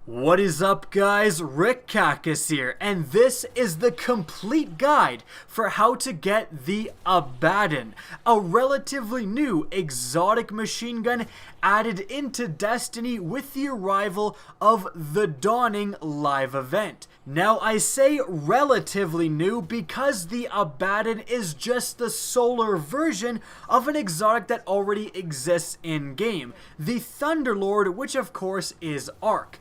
What is up, guys? Rick Cactus here, and this is the complete guide for how to get the Abbadon, a relatively new exotic machine gun added into Destiny with the arrival of the Dawning live event. Now, I say relatively new because the Abbadon is just the solar version of an exotic that already exists in-game, the Thunderlord, which of course is Arc.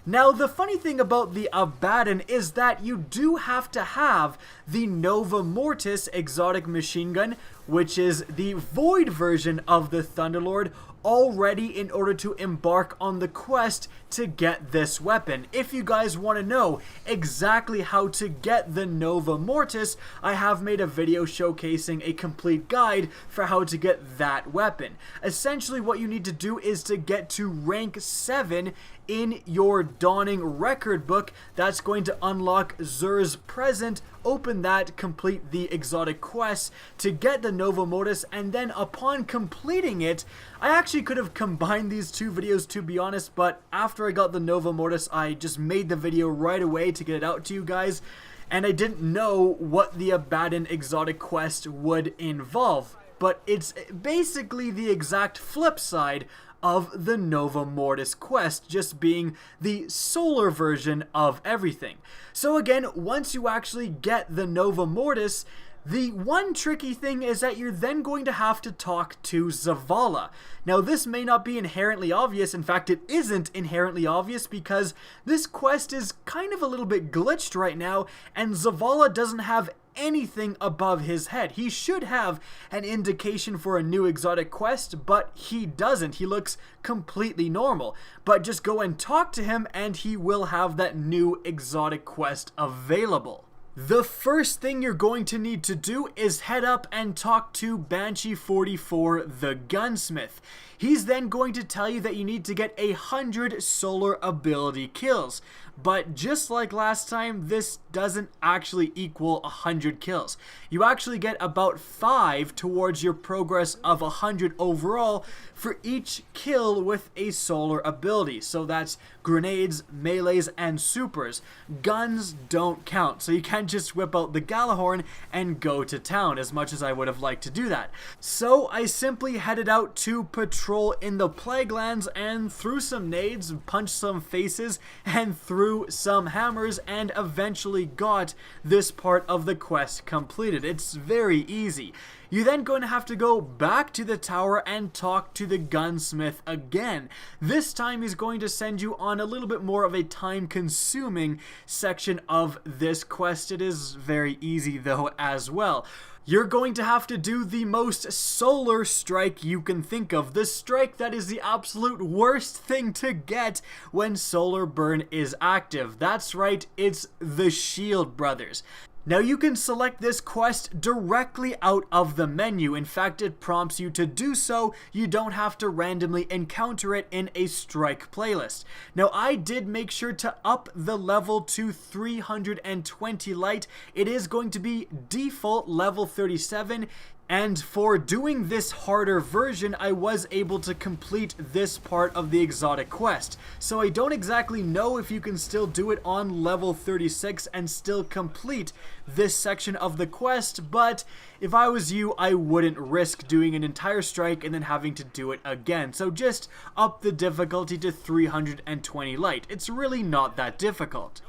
Now, the funny thing about the Abbadon is that you do have to have the Nova Mortis exotic machine gun, which is the void version of the Thunderlord, already in order to embark on the quest to get this weapon. If you guys want to know exactly how to get the Nova Mortis, I have made a video showcasing a complete guide for how to get that weapon. Essentially, what you need to do is to get to rank 7 in your Dawning record book. That's going to unlock Xur's present, open that, complete the exotic quest to get the Nova Mortis, and then upon completing it, I actually could have combined these two videos, to be honest, but after I got the Nova Mortis, I just made the video right away to get it out to you guys, and I didn't know what the Abaddon exotic quest would involve. But it's basically the exact flip side of the Nova Mortis quest, just being the solar version of everything. So again, once you actually get the Nova Mortis, the one tricky thing is that you're then going to have to talk to Zavala. Now, this may not be inherently obvious. In fact, it isn't inherently obvious because this quest is kind of a little bit glitched right now, and Zavala doesn't have anything above his head. He should have an indication for a new exotic quest, but he doesn't. He looks completely normal. But just go and talk to him and he will have that new exotic quest available. The first thing you're going to need to do is head up and talk to Banshee44 the Gunsmith. He's then going to tell you that you need to get 100 solar ability kills. But just like last time, this doesn't actually equal 100 kills. You actually get about 5 towards your progress of 100 overall for each kill with a solar ability. So that's grenades, melees, and supers. Guns don't count, so you can't just whip out the Galahorn and go to town, as much as I would have liked to do that. So I simply headed out to patrol in the Plague Lands and threw some nades, punched some faces, and threw some hammers, and eventually got this part of the quest completed. It's very easy. You're then going to have to go back to the tower and talk to the gunsmith again. This time he's going to send you on a little bit more of a time-consuming section of this quest. It is very easy though as well. You're going to have to do the most solar strike you can think of. The strike that is the absolute worst thing to get when solar burn is active. That's right, it's the Shield Brothers. Now, you can select this quest directly out of the menu. In fact, it prompts you to do so. You don't have to randomly encounter it in a strike playlist. Now, I did make sure to up the level to 320 light. It is going to be default level 37. And for doing this harder version, I was able to complete this part of the exotic quest. So I don't exactly know if you can still do it on level 36 and still complete this section of the quest, but if I was you, I wouldn't risk doing an entire strike and then having to do it again. So just up the difficulty to 320 light. It's really not that difficult.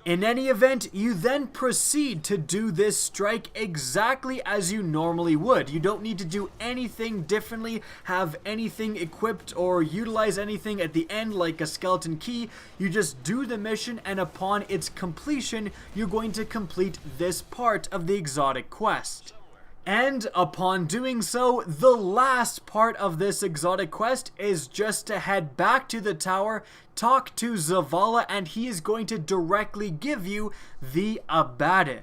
In any event, you then proceed to do this strike exactly as you normally would. You don't need to do anything differently, have anything equipped, or utilize anything at the end like a skeleton key. You just do the mission, and upon its completion, you're going to complete this part of the exotic quest. And upon doing so, the last part of this exotic quest is just to head back to the tower, talk to Zavala, and he is going to directly give you the Abaddon.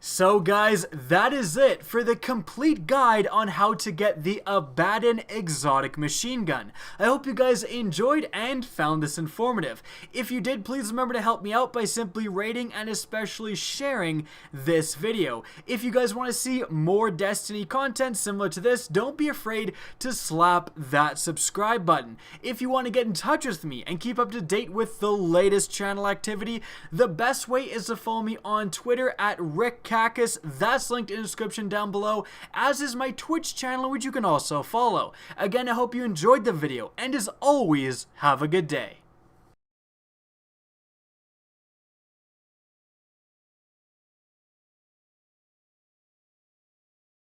So guys, that is it for the complete guide on how to get the Abbadon exotic machine gun. I hope you guys enjoyed and found this informative. If you did, please remember to help me out by simply rating and especially sharing this video. If you guys want to see more Destiny content similar to this, don't be afraid to slap that subscribe button. If you want to get in touch with me and keep up to date with the latest channel activity, the best way is to follow me on Twitter at Rick That's linked in the description down below, as is my Twitch channel, which you can also follow. Again, I hope you enjoyed the video, and as always, have a good day.